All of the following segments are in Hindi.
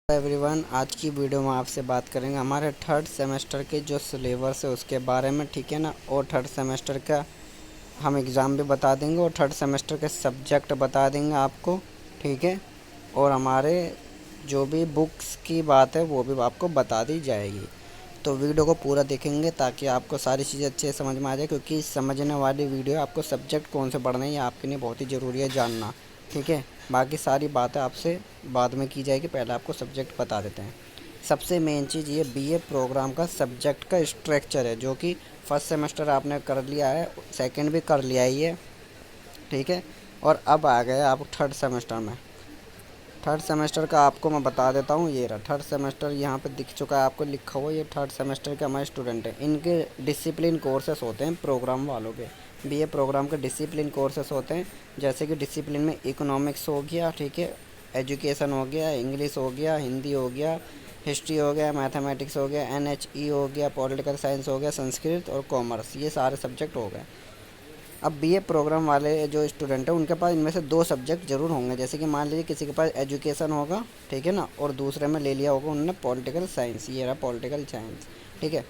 एवरीवन, आज की वीडियो में आपसे बात करेंगे हमारे थर्ड सेमेस्टर के जो सिलेबस है उसके बारे में, ठीक है ना। और थर्ड सेमेस्टर का हम एग्ज़ाम भी बता देंगे और थर्ड सेमेस्टर के सब्जेक्ट बता देंगे आपको, ठीक है। और हमारे जो भी बुक्स की बात है वो भी आपको बता दी जाएगी। तो वीडियो को पूरा देखेंगे ताकि आपको सारी चीज़ें अच्छे से समझ में आ जाए, क्योंकि समझने वाली वीडियो है। आपको सब्जेक्ट कौन से पढ़ने हैं ये आपके लिए बहुत ही ज़रूरी है जानना, ठीक है। बाकी सारी बातें आपसे बाद में की जाएगी, पहले आपको सब्जेक्ट बता देते हैं। सबसे मेन चीज़ ये बीए प्रोग्राम का सब्जेक्ट का स्ट्रक्चर है, जो कि फर्स्ट सेमेस्टर आपने कर लिया है, सेकंड भी कर लिया ही है, ठीक है। और अब आ गए आप थर्ड सेमेस्टर में। थर्ड सेमेस्टर का आपको मैं बता देता हूँ। ये रहा थर्ड सेमेस्टर, यहाँ पे दिख चुका है आपको लिखा हुआ। ये थर्ड सेमेस्टर के हमारे स्टूडेंट हैं, इनके डिसिप्लिन कोर्सेस होते हैं प्रोग्राम वालों के। बीए प्रोग्राम के डिसिप्लिन कोर्सेस होते हैं, जैसे कि डिसिप्लिन में इकोनॉमिक्स हो गया, ठीक है, एजुकेशन हो गया, इंग्लिश हो गया, हिंदी हो गया, हिस्ट्री हो गया, मैथमेटिक्स हो गया, एनएचई हो गया, पॉलिटिकल साइंस हो गया, संस्कृत और कॉमर्स, ये सारे सब्जेक्ट हो गए। अब बीए प्रोग्राम वाले जो स्टूडेंट हैं उनके पास इनमें से दो सब्जेक्ट ज़रूर होंगे। जैसे कि मान लीजिए किसी के पास एजुकेशन होगा, ठीक है ना, और दूसरे में ले लिया होगा उन्होंने पॉलिटिकल साइंस। ये रहा पॉलिटिकल साइंस, ठीक है।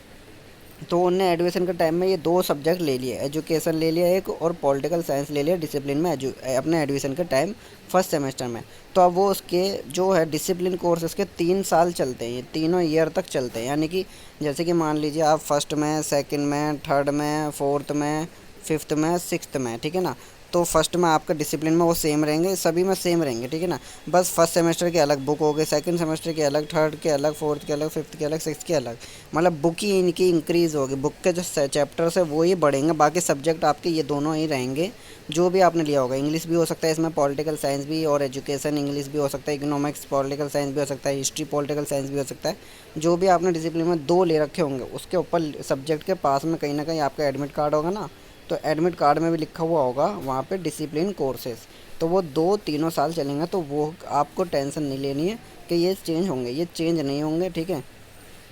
तो उनने एडमिशन के टाइम में ये दो सब्जेक्ट ले लिए, एजुकेशन ले लिया एक और पॉलिटिकल साइंस ले लिया डिसिप्लिन में अपने एडमिशन के टाइम फर्स्ट सेमेस्टर में। तो अब वो उसके जो है डिसिप्लिन कोर्सेज के 3 साल चलते हैं, ये तीनों ईयर तक चलते हैं। यानी कि जैसे कि मान लीजिए आप फर्स्ट में, सेकंड में, थर्ड में, फोर्थ में, फिफ्थ में, सिक्स्थ में, ठीक है ना। तो फर्स्ट में आपका डिसिप्लिन में वो सेम रहेंगे, सभी में सेम रहेंगे, ठीक है ना। बस फर्स्ट सेमेस्टर के अलग बुक हो गए, सेकंड सेमेस्टर के अलग, थर्ड के अलग, फोर्थ के अलग, फिफ्थ के अलग, सिक्स्थ के अलग। मतलब बुक ही इनकी इंक्रीज़ होगी, बुक के जो चैप्टर्स है वो ही बढ़ेंगे, बाकी सब्जेक्ट आपके ये दोनों ही रहेंगे जो भी आपने लिया होगा। इंग्लिश भी हो सकता है इसमें, पॉलिटिकल साइंस भी, और एजुकेशन इंग्लिश भी हो सकता है, इकोनॉमिक्स पॉलिटिकल साइंस भी हो सकता है, हिस्ट्री पॉलिटिकल साइंस भी हो सकता है। जो भी आपने डिसिप्लिन में दो ले रखे होंगे उसके ऊपर सब्जेक्ट के पास में कहीं ना कहीं आपका एडमिट कार्ड होगा ना, तो एडमिट कार्ड में भी लिखा हुआ होगा वहाँ पे डिसिप्लिन कोर्सेज। तो वो दो तीनों साल चलेंगे, तो वो आपको टेंशन नहीं लेनी है कि ये चेंज होंगे, ये चेंज नहीं होंगे, ठीक है।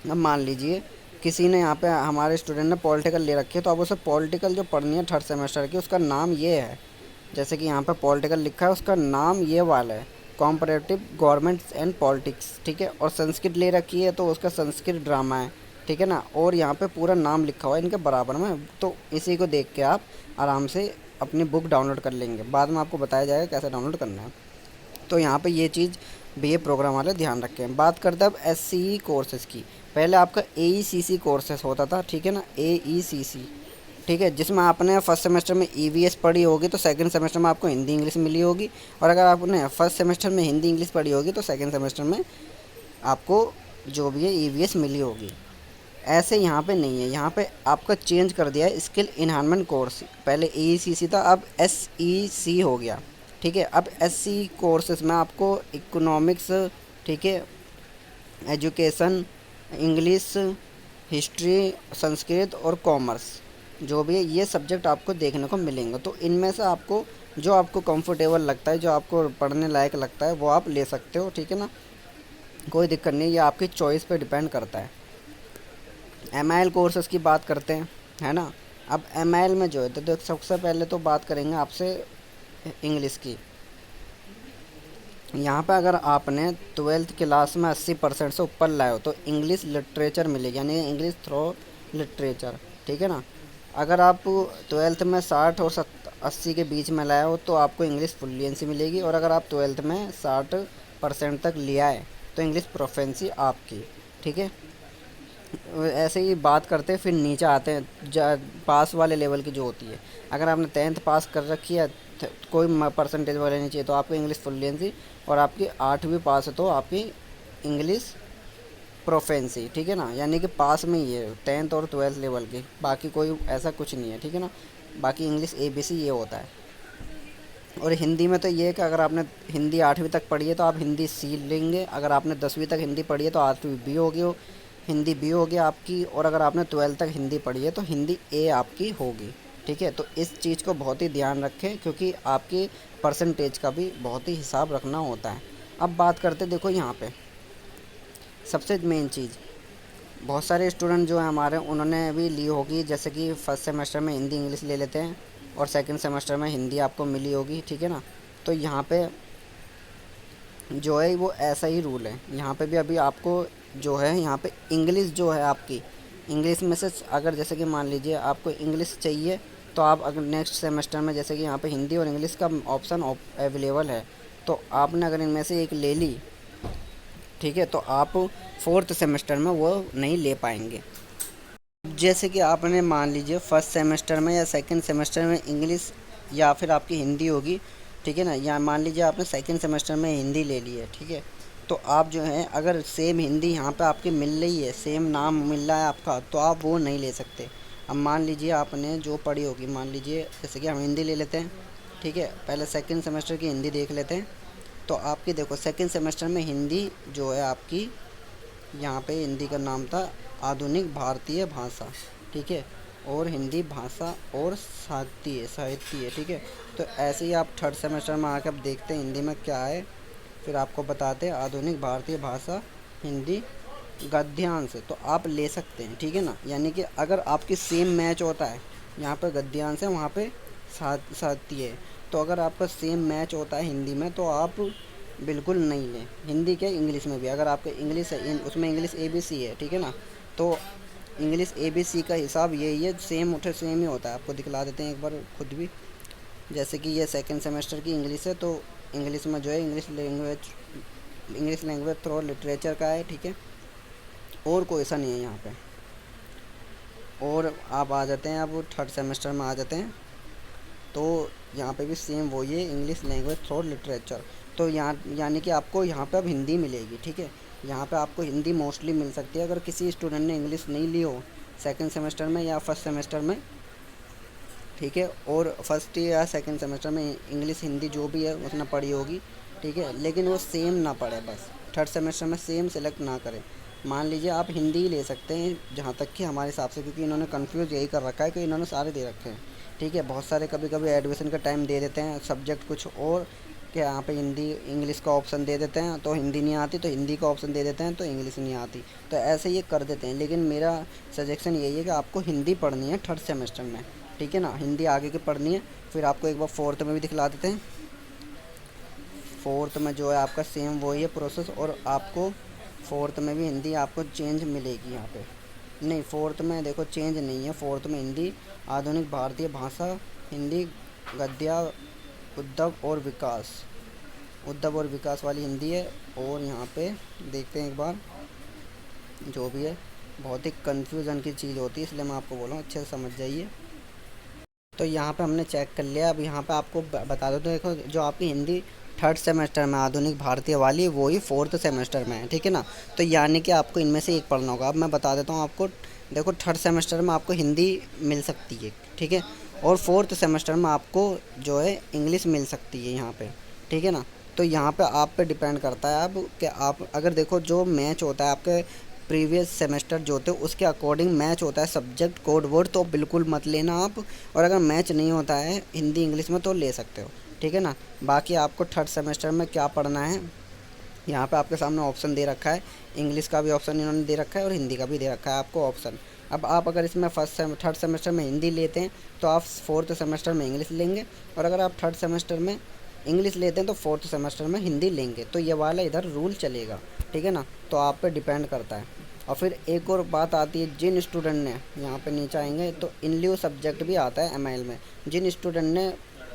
अब मान लीजिए किसी ने यहाँ पे हमारे स्टूडेंट ने पॉलिटिकल ले रखी है, तो अब उसे पॉलिटिकल जो पढ़नी है थर्ड सेमेस्टर की, उसका नाम ये है। जैसे कि यहाँ पे पॉलिटिकल लिखा है, उसका नाम ये वाला है, कॉम्परेटिव गवर्नमेंट्स एंड पॉलिटिक्स, ठीक है। और संस्कृत ले रखी है तो उसका संस्कृत ड्रामा है, ठीक है ना। और यहाँ पे पूरा नाम लिखा हुआ है इनके बराबर में, तो इसी को देख के आप आराम से अपनी बुक डाउनलोड कर लेंगे। बाद में आपको बताया जाएगा कैसे डाउनलोड करना है। तो यहाँ पे ये चीज़ बीए प्रोग्राम वाले ध्यान रखें। बात करते हैं अब एससीई कोर्सेज़ की। पहले आपका एईसीसी कोर्सेस होता था, ठीक है ना, एईसीसी, ठीक है, जिसमें आपने फर्स्ट सेमेस्टर में ईवीएस पढ़ी होगी तो सेकंड सेमेस्टर में आपको हिंदी इंग्लिश मिली होगी। और अगर आपने फर्स्ट सेमेस्टर में हिंदी इंग्लिश पढ़ी होगी तो सेकंड सेमेस्टर में आपको जो भी है ईवीएस मिली होगी। ऐसे यहाँ पे नहीं है, यहाँ पे आपका चेंज कर दिया है स्किल इन्हांसमेंट कोर्स। पहले एईसीसी था, अब एसईसी हो गया, ठीक है। अब एससी कोर्सेज में आपको इकोनॉमिक्स, ठीक है, एजुकेशन, इंग्लिश, हिस्ट्री, संस्कृत और कॉमर्स, जो भी है ये सब्जेक्ट आपको देखने को मिलेंगे। तो इनमें से आपको जो आपको कंफर्टेबल लगता है, जो आपको पढ़ने लायक लगता है वो आप ले सकते हो, ठीक है ना। कोई दिक्कत नहीं, ये आपकी चॉइस पे डिपेंड करता है। एमआईएल कोर्सेज की बात करते हैं, है ना। अब एमआईएल में जो है तो सबसे पहले तो बात करेंगे आपसे इंग्लिश की। यहाँ पे अगर आपने ट्वेल्थ क्लास में 80% से ऊपर लाए हो तो इंग्लिश लिटरेचर मिलेगी, यानी इंग्लिश थ्रो लिटरेचर, ठीक है ना। अगर आप ट्वेल्थ में 60 और 80 के बीच में लाए हो तो आपको इंग्लिश फ्लुएंसी मिलेगी। और अगर आप ट्वेल्थ में 60% तक लिया है तो इंग्लिश प्रोफेंसी आपकी, ठीक है। ऐसे ही बात करते हैं, फिर नीचे आते हैं पास वाले लेवल की जो होती है। अगर आपने 10th पास कर रखी है, कोई परसेंटेज वाले नहीं चाहिए, तो आपको इंग्लिश फ्लुएंसी। और आपकी 8वीं पास है तो आपकी इंग्लिश प्रोफेंसी, ठीक है ना। यानी कि पास में ही है 10th और 12th लेवल की, बाकी कोई ऐसा कुछ नहीं है, ठीक है ना। बाकी इंग्लिश ABC ये होता है। और हिंदी में तो ये है कि अगर आपने हिंदी 8वीं तक पढ़ी है तो आप हिंदी सी लेंगे। अगर आपने 10वीं तक हिंदी पढ़ी है तो 8वीं बी होगी, हिंदी बी होगी आपकी। और अगर आपने 12th तक हिंदी पढ़ी है तो हिंदी ए आपकी होगी, ठीक है। तो इस चीज़ को बहुत ही ध्यान रखें, क्योंकि आपकी परसेंटेज का भी बहुत ही हिसाब रखना होता है। अब बात करते देखो यहाँ पे सबसे मेन चीज़, बहुत सारे स्टूडेंट जो हैं हमारे उन्होंने भी ली होगी, जैसे कि फर्स्ट सेमेस्टर में हिंदी इंग्लिश ले लेते हैं और सेकंड सेमेस्टर में हिंदी आपको मिली होगी, ठीक है ना। तो यहाँ पे जो है वो ऐसा ही रूल है यहाँ पे भी। अभी आपको जो है यहाँ पे इंग्लिश जो है आपकी, इंग्लिश में से अगर जैसे कि मान लीजिए आपको इंग्लिश चाहिए, तो आप अगर नेक्स्ट सेमेस्टर में जैसे कि यहाँ पे हिंदी और इंग्लिश का ऑप्शन अवेलेबल है, तो आपने अगर इनमें से एक ले ली, ठीक है, तो आप फोर्थ सेमेस्टर में वो नहीं ले पाएंगे। जैसे कि आपने मान लीजिए फर्स्ट सेमेस्टर में या सेकंड सेमेस्टर में इंग्लिश या फिर आपकी हिंदी होगी, ठीक है ना, या मान लीजिए आपने सेकंड सेमेस्टर में हिंदी ले ली है, ठीक है, तो आप जो है अगर सेम हिंदी यहाँ पे आपकी मिल रही है, सेम नाम मिल रहा है आपका, तो आप वो नहीं ले सकते। अब मान लीजिए आपने जो पढ़ी होगी, मान लीजिए जैसे कि हम हिंदी ले लेते हैं, ठीक है, पहले सेकेंड सेमेस्टर की हिंदी देख लेते हैं। तो आपकी देखो सेकेंड सेमेस्टर में हिंदी जो है आपकी, यहाँ पे हिंदी का नाम था आधुनिक भारतीय भाषा, ठीक है, और हिंदी भाषा और साहित्य, ठीक है। तो ऐसे ही आप थर्ड सेमेस्टर में आकर अब देखते हैं हिंदी में क्या है, फिर आपको बताते हैं आधुनिक भारतीय भाषा हिंदी गद्यांश, तो आप ले सकते हैं, ठीक है ना। यानी कि अगर आपकी सेम मैच होता है, यहाँ पर गद्यांश है, वहाँ पे साहित्य है, तो अगर आपका सेम मैच होता है हिंदी में, तो आप बिल्कुल नहीं लें। हिंदी के इंग्लिश में भी अगर आपके इंग्लिश है, उसमें इंग्लिश ABC है, ठीक है ना, तो इंग्लिश ABC का हिसाब यही है, सेम उठे सेम ही होता है। आपको दिखला देते हैं एक बार खुद भी। जैसे कि ये सेकंड सेमेस्टर की इंग्लिश है, तो इंग्लिश में जो है इंग्लिश लैंग्वेज थ्रू लिटरेचर का है, ठीक है, और कोई ऐसा नहीं है यहाँ पे। और आप आ जाते हैं, अब थर्ड सेमेस्टर में आ जाते हैं, तो यहाँ पे भी सेम वही है, इंग्लिश लैंग्वेज थ्रू लिटरेचर। तो यहाँ यानी कि आपको यहाँ पे अब हिंदी मिलेगी, ठीक है, यहाँ पे आपको हिंदी मोस्टली मिल सकती है अगर किसी स्टूडेंट ने इंग्लिश नहीं ली हो सेकंड सेमेस्टर में या फर्स्ट सेमेस्टर में, ठीक है, और फर्स्ट या सेकंड सेमेस्टर में इंग्लिश हिंदी जो भी है उसने पढ़ी होगी, ठीक है, लेकिन वो सेम ना पढ़े, बस थर्ड सेमेस्टर में सेम सेलेक्ट ना करें। मान लीजिए आप हिंदी ही ले सकते हैं जहाँ तक कि हमारे हिसाब से, क्योंकि इन्होंने कन्फ्यूज़ यही कर रखा है कि इन्होंने सारे दे रखे हैं, ठीक है। बहुत सारे कभी कभी एडमिशन का टाइम दे देते हैं सब्जेक्ट कुछ और, कि यहाँ पे हिंदी इंग्लिश का ऑप्शन दे देते हैं तो हिंदी नहीं आती, तो हिंदी का ऑप्शन दे देते हैं तो इंग्लिश नहीं आती, तो ऐसे ये कर देते हैं। लेकिन मेरा सजेशन यही है कि आपको हिंदी पढ़नी है थर्ड सेमेस्टर में, ठीक है ना, हिंदी आगे की पढ़नी है। फिर आपको एक बार फोर्थ में भी दिखला देते हैं। फोर्थ में जो है आपका सेम वही है प्रोसेस, और आपको फोर्थ में भी हिंदी आपको चेंज मिलेगी यहाँ पे। नहीं, फोर्थ में देखो चेंज नहीं है, फोर्थ में हिंदी आधुनिक भारतीय भाषा हिंदी गद्या उद्धव और विकास वाली हिंदी है। और यहाँ पे देखते हैं एक बार, जो भी है बहुत ही कन्फ्यूज़न की चीज़ होती है, इसलिए मैं आपको बोल रहा हूँ अच्छे से समझ जाइए। तो यहाँ पे हमने चेक कर लिया। अब यहाँ पे आपको बता दो, तो देखो जो आपकी हिंदी थर्ड सेमेस्टर में आधुनिक भारतीय वाली वो ही फोर्थ सेमेस्टर में है, ठीक है ना। तो यानी कि आपको इनमें से एक पढ़ना होगा। अब मैं बता देता हूँ आपको, देखो थर्ड सेमेस्टर में आपको हिंदी मिल सकती है, ठीक है, और फोर्थ सेमेस्टर में आपको जो है इंग्लिश मिल सकती है यहाँ पे, ठीक है ना। तो यहाँ पे आप पे डिपेंड करता है अब कि आप अगर देखो जो मैच होता है आपके प्रीवियस सेमेस्टर जो थे उसके अकॉर्डिंग मैच होता है सब्जेक्ट कोड वर्ड, तो बिल्कुल मत लेना आप। और अगर मैच नहीं होता है हिंदी इंग्लिश में तो ले सकते हो, ठीक है ना। बाकी आपको थर्ड सेमेस्टर में क्या पढ़ना है, यहाँ पे आपके सामने ऑप्शन दे रखा है, इंग्लिश का भी ऑप्शन इन्होंने दे रखा है और हिंदी का भी दे रखा है आपको ऑप्शन। अब आप अगर इसमें थर्ड सेमेस्टर में हिंदी लेते हैं तो आप फोर्थ सेमेस्टर में इंग्लिश लेंगे, और अगर आप थर्ड सेमेस्टर में इंग्लिश लेते हैं तो फोर्थ सेमेस्टर में हिंदी लेंगे, तो ये वाला इधर रूल चलेगा, ठीक है ना। तो आप पे डिपेंड करता है। और फिर एक और बात आती है, जिन स्टूडेंट ने यहाँ पे नीचे आएंगे तो इन लियो सब्जेक्ट भी आता है MIL में, जिन स्टूडेंट ने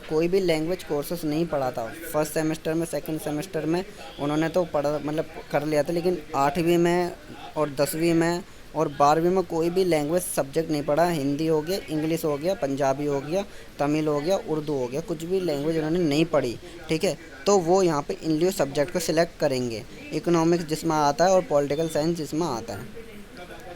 कोई भी लैंग्वेज कोर्सेस नहीं पढ़ा था फर्स्ट सेमेस्टर में सेकंड सेमेस्टर में, उन्होंने तो पढ़ा मतलब कर लिया था, लेकिन 8वीं में और 10वीं में और 12वीं में कोई भी लैंग्वेज सब्जेक्ट नहीं पढ़ा, हिंदी हो गया, इंग्लिश हो गया, पंजाबी हो गया, तमिल हो गया, उर्दू हो गया, कुछ भी लैंग्वेज उन्होंने नहीं पढ़ी, ठीक है, तो वो यहाँ पे इन लियो सब्जेक्ट को सिलेक्ट करेंगे, इकोनॉमिक्स जिसमें आता है और पॉलिटिकल साइंस जिसमें आता है,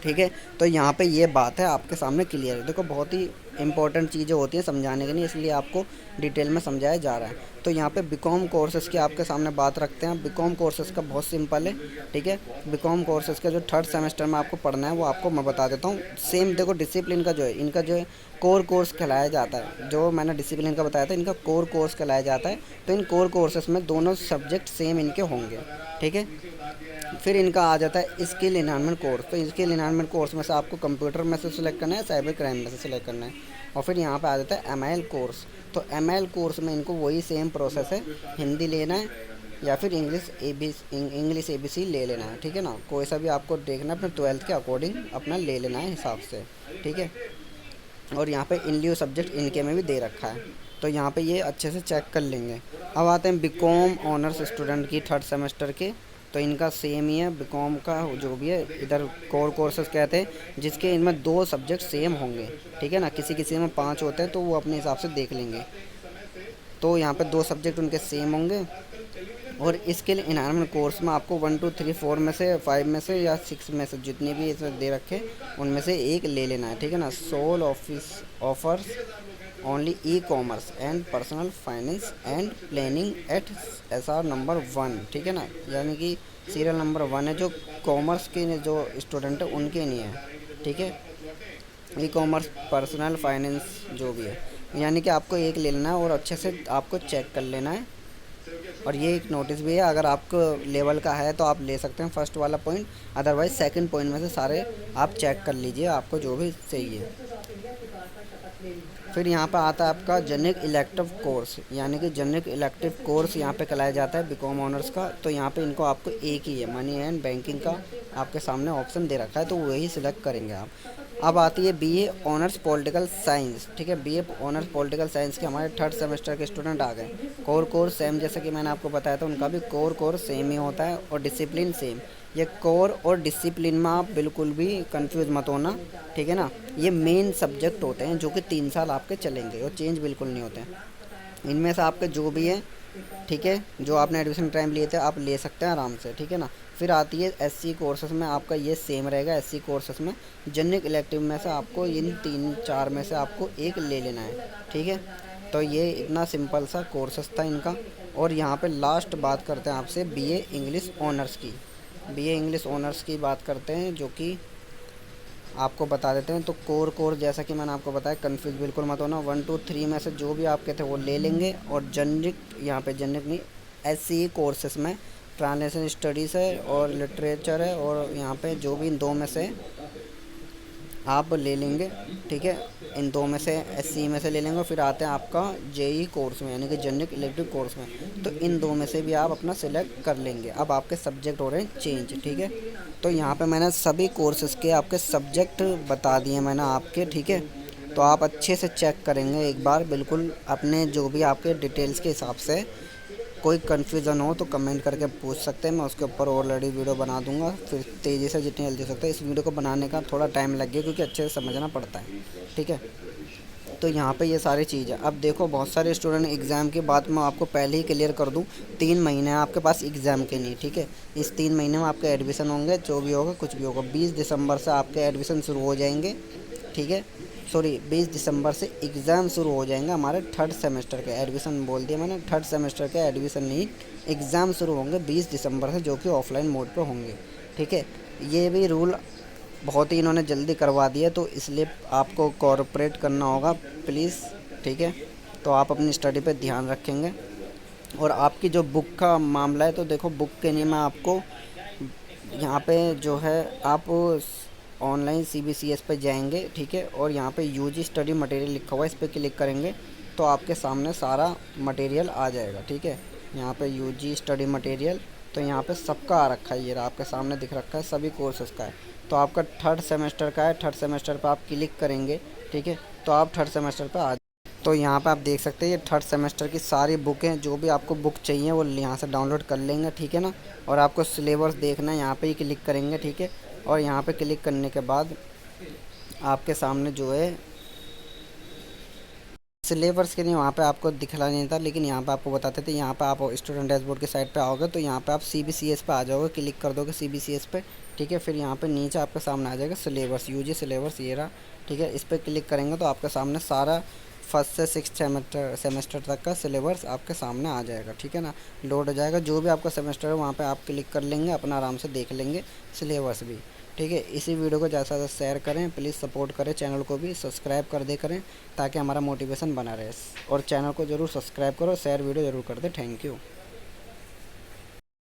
ठीक है। तो यहाँ पे ये बात है आपके सामने क्लियर है। देखो बहुत ही इंपॉर्टेंट चीज़ें होती हैं समझाने के लिए, इसलिए आपको डिटेल में समझाया जा रहा है। तो यहाँ पे बीकॉम कोर्सेज़ की आपके सामने बात रखते हैं। बीकॉम कोर्सेज़ का बहुत सिंपल है, ठीक है। बीकॉम कोर्सेज़ का जो थर्ड सेमेस्टर में आपको पढ़ना है वो आपको मैं बता देता हूँ। सेम देखो डिसिप्लिन का जो है इनका जो है कोर कोर्स कहलाया जाता है, जो मैंने डिसिप्लिन का बताया था इनका कोर कोर्स कहलाया जाता है। तो इन कोर कोर्सेज़ में दोनों सब्जेक्ट सेम इनके होंगे, ठीक है। फिर इनका आ जाता है स्किल इन्हांसमेंट कोर्स। तो स्किल इन्हांसमेंट कोर्स में से आपको कंप्यूटर में से सिलेक्ट करना है, साइबर क्राइम में से सिलेक्ट करना है। और फिर यहाँ पे आ जाता है MIL कोर्स। तो MIL कोर्स में इनको वही सेम प्रोसेस है, हिंदी लेना है, या फिर इंग्लिश ABC ले लेना है, ठीक है ना। कोई सा भी आपको देखना है अपने 12th के अकॉर्डिंग अपना ले लेना है हिसाब से, ठीक है। और यहाँ पे इन लियो सब्जेक्ट इनके में भी दे रखा है, तो यहाँ पे ये अच्छे से चेक कर लेंगे। अब आते हैं बीकॉम ऑनर्स स्टूडेंट की 3rd सेमेस्टर के, तो इनका सेम ही है बीकॉम का जो भी है। इधर कोर कोर्सेज कहते हैं जिसके इनमें 2 सब्जेक्ट सेम होंगे, ठीक है ना। किसी किसी में 5 होते हैं तो वो अपने हिसाब से देख लेंगे। तो यहाँ पे 2 सब्जेक्ट उनके सेम होंगे। और इसके लिए इन्हायरमेंट कोर्स में आपको 1 2 3 4 में से 5 में से या 6 में से जितनी भी इसमें दे रखे उनमें से एक ले लेना है, ठीक है ना। Sole office offers only e-commerce and personal finance and planning at SR number 1, ठीक है ना। यानी कि सीरियल नंबर 1 है, जो कॉमर्स के जो स्टूडेंट है उनके नहीं है, ठीक है। ई-कॉमर्स पर्सनल फाइनेंस जो भी है, यानी कि आपको एक ले लेना है और अच्छे से आपको चेक कर लेना है। और ये एक नोटिस भी है, अगर आपको लेवल का है तो आप ले सकते हैं फर्स्ट वाला पॉइंट, अदरवाइज सेकंड पॉइंट में से सारे आप चेक कर लीजिए आपको जो भी चाहिए। फिर यहाँ पर आता है आपका जेनरिक इलेक्टिव कोर्स, यानी कि जेनरिक इलेक्टिव कोर्स यहाँ पे कराया जाता है बीकॉम ऑनर्स का। तो यहाँ पे इनको आपको एक ही है, मनी एंड बैंकिंग का आपके सामने ऑप्शन दे रखा है, तो वही सिलेक्ट करेंगे आप। अब आती है BA ऑनर्स पॉलिटिकल साइंस, ठीक है। BA ऑनर्स पॉलिटिकल साइंस के हमारे 3rd सेमेस्टर के स्टूडेंट आ गए। कोर सेम, जैसे कि मैंने आपको बताया था, उनका भी कोर सेम ही होता है और डिसिप्लिन सेम। ये कोर और डिसिप्लिन में आप बिल्कुल भी कंफ्यूज मत होना, ठीक है ना। ये मेन सब्जेक्ट होते हैं जो कि 3 साल आपके चलेंगे और चेंज बिल्कुल नहीं होते हैं। इनमें से आपके जो भी है, ठीक है, जो आपने एडमिशन टाइम लिए थे आप ले सकते हैं आराम से, ठीक है ना। फिर आती है SC कोर्सेज में, आपका ये सेम रहेगा। SC कोर्सेज में जेनरिक इलेक्टिव में से आपको इन 3-4 में से आपको एक ले लेना है, ठीक है। तो ये इतना सिंपल सा कोर्सेज था इनका। और यहाँ पे लास्ट बात करते हैं आपसे BA इंग्लिश ऑनर्स की। BA इंग्लिश ऑनर्स की बात करते हैं, जो कि आपको बता देते हैं। तो कोर जैसा कि मैंने आपको बताया, कंफ्यूज बिल्कुल मत होना। 1 2 3 में से जो भी आपके थे वो ले लेंगे। और जेनरिक, यहाँ पे जेनरिक नहीं, SCE कोर्सेस में ट्रांसलेशन स्टडीज़ है और लिटरेचर है, और यहाँ पे जो भी इन 2 में से आप ले लेंगे, ठीक है। इन 2 में से SCE में से ले लेंगे। फिर आते हैं आपका JEE कोर्स में, यानी कि जेनरिक इलेक्टिव कोर्स में, तो इन 2 में से भी आप अपना सिलेक्ट कर लेंगे। अब आपके सब्जेक्ट हो रहे हैं चेंज, ठीक है। तो यहाँ पे मैंने सभी कोर्सेज़ के आपके सब्जेक्ट बता दिए मैंने आपके, ठीक है। तो आप अच्छे से चेक करेंगे एक बार बिल्कुल अपने जो भी आपके डिटेल्स के हिसाब से। कोई कन्फ्यूज़न हो तो कमेंट करके पूछ सकते हैं, मैं उसके ऊपर ऑलरेडी वीडियो बना दूंगा। फिर तेज़ी से जितनी जल्दी हो सकता है। इस वीडियो को बनाने का थोड़ा टाइम लग गया क्योंकि अच्छे से समझना पड़ता है, ठीक है। तो यहाँ पे ये सारी चीज़ है। अब देखो, बहुत सारे स्टूडेंट एग्ज़ाम के बाद मैं आपको पहले ही क्लियर कर दूँ, 3 महीने आपके पास एग्ज़ाम के नहीं, ठीक है। इस 3 महीने में आपके एडमिशन होंगे, जो भी होगा कुछ भी होगा। 20 दिसंबर से आपके एडमिशन शुरू हो जाएंगे, ठीक है। सॉरी, 20 दिसंबर से एग्ज़ाम शुरू हो जाएंगे हमारे 3rd सेमेस्टर के। एडमिशन बोल दिया मैंने, 3rd सेमेस्टर के एडमिशन नहीं, एग्ज़ाम शुरू होंगे 20 दिसंबर से, जो कि ऑफलाइन मोड पर होंगे, ठीक है। ये भी रूल बहुत ही इन्होंने जल्दी करवा दिया, तो इसलिए आपको कोऑपरेट करना होगा प्लीज़, ठीक है। तो आप अपनी स्टडी पे ध्यान रखेंगे। और आपकी जो बुक का मामला है, तो देखो बुक के लिए मैं आपको यहाँ पे जो है, आप ऑनलाइन CBCS पे जाएंगे, ठीक है। और यहाँ पे UG स्टडी मटेरियल लिखा हुआ है, इस पर क्लिक करेंगे तो आपके सामने सारा मटेरियल आ जाएगा, ठीक है। यहाँ पे UG स्टडी मटेरियल, तो यहाँ पे सबका आ रखा है, ये आपके सामने दिख रखा है, सभी कोर्सेज़ का है। तो आपका 3rd सेमेस्टर का है, 3rd सेमेस्टर पर आप क्लिक करेंगे, ठीक है। तो आप 3rd सेमेस्टर पर आ, तो यहाँ पे आप देख सकते हैं ये 3rd सेमेस्टर की सारी बुकें, जो भी आपको बुक चाहिए वो यहाँ से डाउनलोड कर लेंगे, ठीक है ना। और आपको सिलेबस देखना है, यहाँ पे ही क्लिक करेंगे, ठीक है। और यहाँ पे क्लिक करने के बाद आपके सामने जो है सिलेबस के लिए वहाँ पे आपको दिखला नहीं था, लेकिन यहाँ पे आपको बताते थे। यहाँ पे आप स्टूडेंट डैशबोर्ड की साइड पे आओगे तो यहाँ पे आप CBCS पे आ जाओगे, क्लिक कर दोगे CBCS पे, ठीक है। फिर यहाँ पे नीचे आपके सामने आ जाएगा सिलेबस, UG सिलेबस, ये रहा, ठीक है। इस पर क्लिक करेंगे तो आपके सामने सारा 1st से 6th सेमेस्टर तक का सिलेबस आपके सामने आ जाएगा, ठीक है ना। लोड हो जाएगा, जो भी आपका सेमेस्टर है वहाँ पे आप क्लिक कर लेंगे, अपना आराम से देख लेंगे सिलेबस भी, ठीक है। इसी वीडियो को ज़्यादा से ज़्यादा शेयर करें, प्लीज़ सपोर्ट करें, चैनल को भी सब्सक्राइब कर दे करें, ताकि हमारा मोटिवेशन बना रहे। और चैनल को ज़रूर सब्सक्राइब करो, शेयर वीडियो ज़रूर कर दें। Thank you.